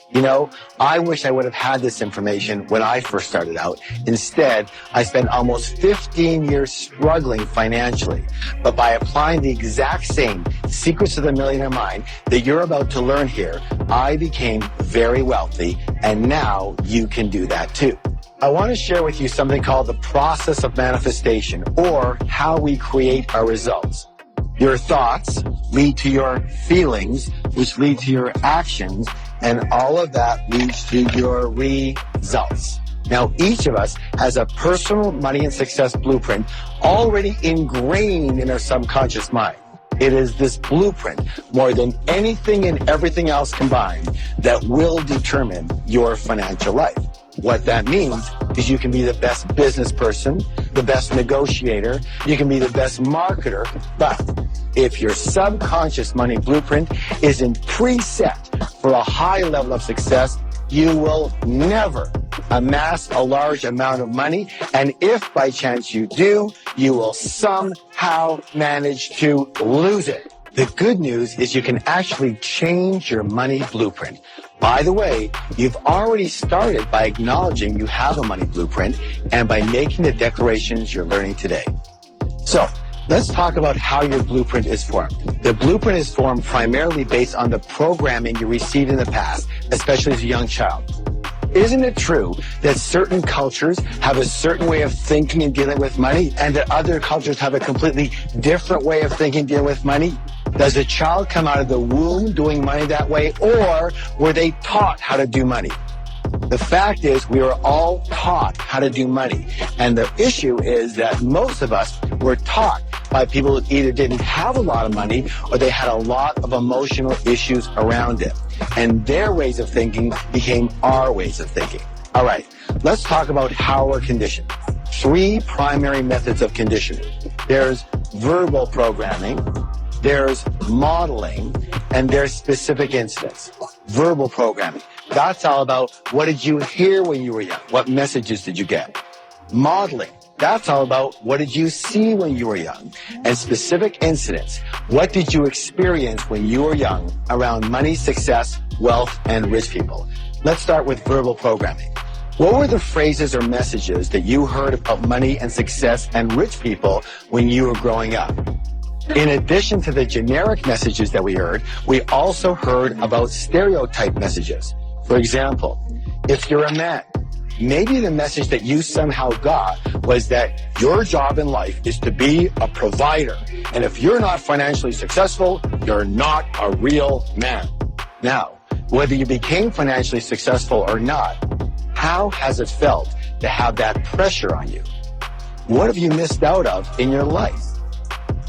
You know, I wish I would have had this information when I first started out. Instead, I spent almost 15 years struggling financially. But by applying the exact same secrets of the millionaire mind that you're about to learn here, I became very wealthy, and now you can do that too. I want to share with you something called the process of manifestation, or how we create our results. Your thoughts lead to your feelings, which lead to your actions, and all of that leads to your results. Now, each of us has a personal money and success blueprint already ingrained in our subconscious mind. It is this blueprint, more than anything and everything else combined, that will determine your financial life. What that means is you can be the best business person, the best negotiator, you can be the best marketer, but if your subconscious money blueprint isn't preset for a high level of success, you will never amass a large amount of money, and if by chance you do, you will somehow manage to lose it. The good news is you can actually change your money blueprint. By the way, you've already started by acknowledging you have a money blueprint and by making the declarations you're learning today. So, let's talk about how your blueprint is formed. The blueprint is formed primarily based on the programming you received in the past, especially as a young child. Isn't it true that certain cultures have a certain way of thinking and dealing with money, and that other cultures have a completely different way of thinking and dealing with money? Does a child come out of the womb doing money that way, or were they taught how to do money? The fact is, we were all taught how to do money. And the issue is that most of us were taught by people who either didn't have a lot of money or they had a lot of emotional issues around it. And their ways of thinking became our ways of thinking. All right, let's talk about how we're conditioned. 3 primary methods of conditioning. There's verbal programming, there's modeling, and there's specific incidents. Verbal programming. That's all about what did you hear when you were young? What messages did you get? Modeling. That's all about what did you see when you were young? And specific incidents. What did you experience when you were young around money, success, wealth, and rich people? Let's start with verbal programming. What were the phrases or messages that you heard about money and success and rich people when you were growing up? In addition to the generic messages that we heard, we also heard about stereotype messages. For example, if you're a man, maybe the message that you somehow got was that your job in life is to be a provider. And if you're not financially successful, you're not a real man. Now, whether you became financially successful or not, how has it felt to have that pressure on you? What have you missed out of in your life?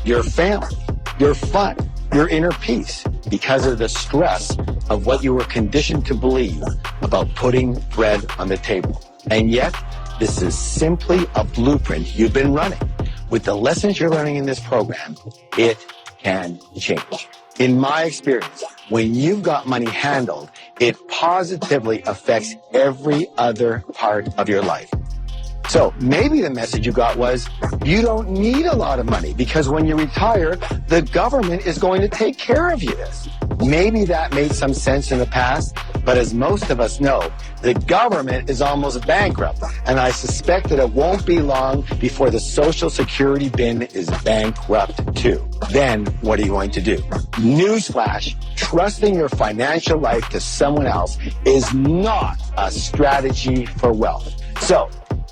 Your family, your fun, your inner peace, because of the stress of what you were conditioned to believe about putting bread on the table. And yet, this is simply a blueprint you've been running. With the lessons you're learning in this program, it can change. In my experience, when you've got money handled, it positively affects every other part of your life. So maybe the message you got was, you don't need a lot of money because when you retire, the government is going to take care of you. Maybe that made some sense in the past, but as most of us know, the government is almost bankrupt, and I suspect that it won't be long before the Social Security bin is bankrupt too. Then what are you going to do? Newsflash, trusting your financial life to someone else is not a strategy for wealth. So,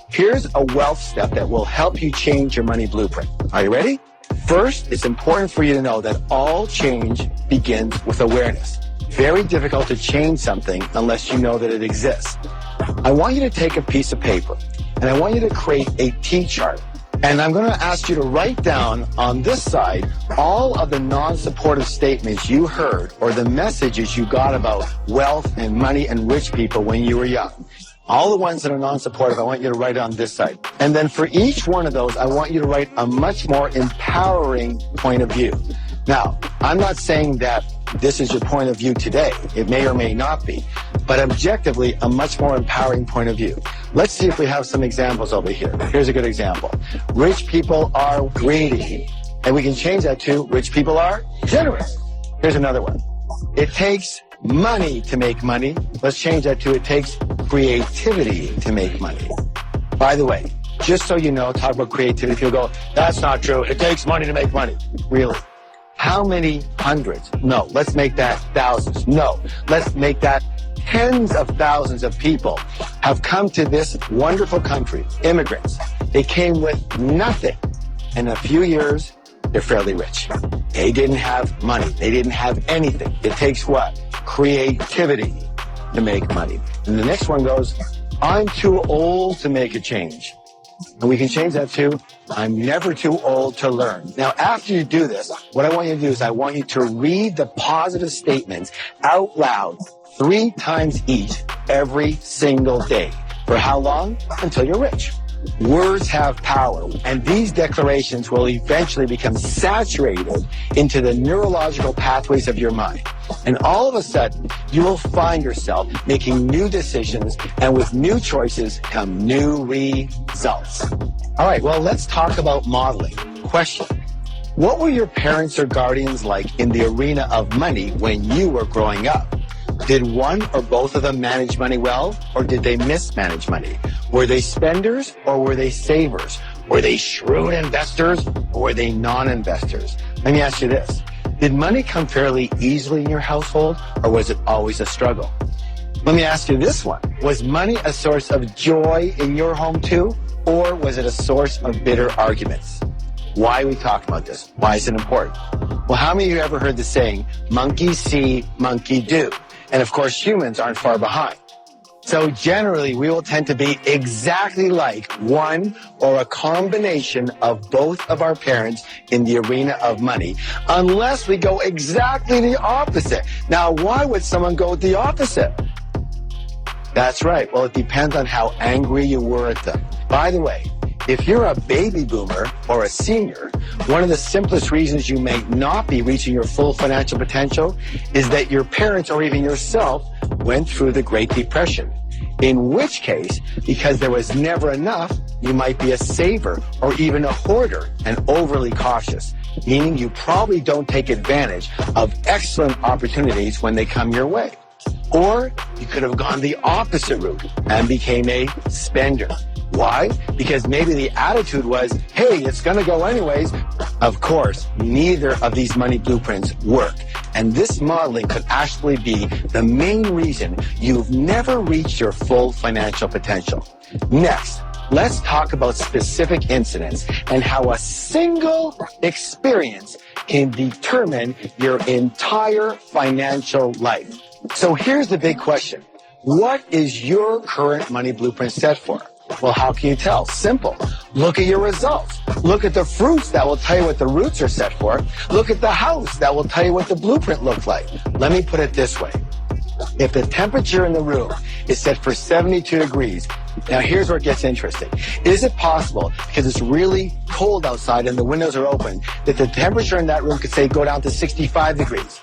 here's a wealth step that will help you change your money blueprint. Are you ready? First, it's important for you to know that all change begins with awareness. Very difficult to change something unless you know that it exists. I want you to take a piece of paper and I want you to create a T-chart. And I'm going to ask you to write down on this side all of the non-supportive statements you heard or the messages you got about wealth and money and rich people when you were young. All the ones that are non-supportive, I want you to write on this side. And then for each one of those, I want you to write a much more empowering point of view. Now, I'm not saying that this is your point of view today. It may or may not be. But objectively, a much more empowering point of view. Let's see if we have some examples over here. Here's a good example. Rich people are greedy. And we can change that to rich people are generous. Here's another one. It takes money to make money. Let's change that to it takes creativity to make money. By the way, just so you know, talk about creativity, people go, that's not true. It takes money to make money. Really? How many hundreds? No. Let's make that thousands. No. Let's make that tens of thousands of people have come to this wonderful country, immigrants. They came with nothing. In a few years, they're fairly rich. They didn't have money. They didn't have anything. It takes what? Creativity to make money. And the next one goes, I'm too old to make a change. And we can change that to, I'm never too old to learn. Now, after you do this, what I want you to do is I want you to read the positive statements out loud 3 times each every single day. For how long? Until you're rich. Words have power, and these declarations will eventually become saturated into the neurological pathways of your mind. And all of a sudden, you will find yourself making new decisions, and with new choices come new results. All right, well, let's talk about modeling. Question: what were your parents or guardians like in the arena of money when you were growing up? Did one or both of them manage money well, or did they mismanage money? Were they spenders or were they savers? Were they shrewd investors or were they non-investors? Let me ask you this. Did money come fairly easily in your household, or was it always a struggle? Let me ask you this one. Was money a source of joy in your home too, or was it a source of bitter arguments? Why are we talking about this? Why is it important? Well, how many of you ever heard the saying, monkey see, monkey do? And of course, humans aren't far behind. So generally, we will tend to be exactly like one or a combination of both of our parents in the arena of money, unless we go exactly the opposite. Now, why would someone go the opposite? That's right. Well, it depends on how angry you were at them. By the way, if you're a baby boomer or a senior, one of the simplest reasons you may not be reaching your full financial potential is that your parents or even yourself went through the Great Depression. In which case, because there was never enough, you might be a saver or even a hoarder and overly cautious, meaning you probably don't take advantage of excellent opportunities when they come your way. Or you could have gone the opposite route and became a spender. Why? Because maybe the attitude was, hey, it's going to go anyways. Of course, neither of these money blueprints work. And this modeling could actually be the main reason you've never reached your full financial potential. Next, let's talk about specific incidents and how a single experience can determine your entire financial life. So here's the big question. What is your current money blueprint set for? Well, how can you tell? Simple. Look at your results. Look at the fruits that will tell you what the roots are set for. Look at the house that will tell you what the blueprint looks like. Let me put it this way. If the temperature in the room is set for 72 degrees, now here's where it gets interesting. Is it possible, because it's really cold outside and the windows are open, that the temperature in that room could say go down to 65 degrees?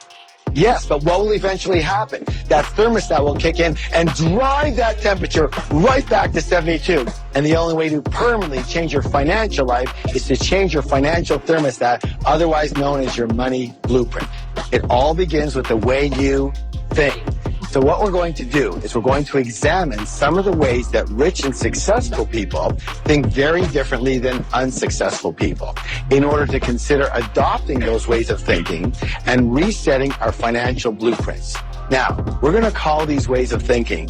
Yes, but what will eventually happen? That thermostat will kick in and drive that temperature right back to 72. And the only way to permanently change your financial life is to change your financial thermostat, otherwise known as your money blueprint. It all begins with the way you think. So what we're going to do is we're going to examine some of the ways that rich and successful people think very differently than unsuccessful people in order to consider adopting those ways of thinking and resetting our financial blueprints. Now, we're going to call these ways of thinking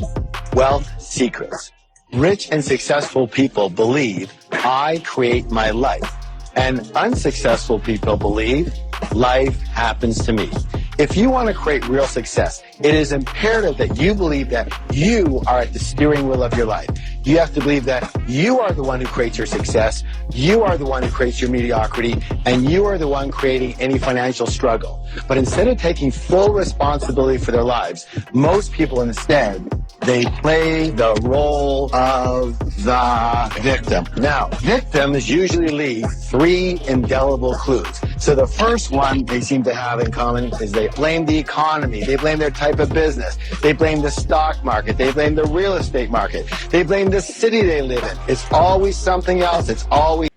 wealth secrets. Rich and successful people believe I create my life, and unsuccessful people believe life happens to me. If you want to create real success, it is imperative that you believe that you are at the steering wheel of your life. You have to believe that you are the one who creates your success, you are the one who creates your mediocrity, and you are the one creating any financial struggle. But instead of taking full responsibility for their lives, most people instead, they play the role of the victim. Now, victims usually leave 3 indelible clues. So the first one they seem to have in common is they blame the economy, they blame their type of business, they blame the stock market, they blame the real estate market, they blame the city they live in. It's always something else, it's always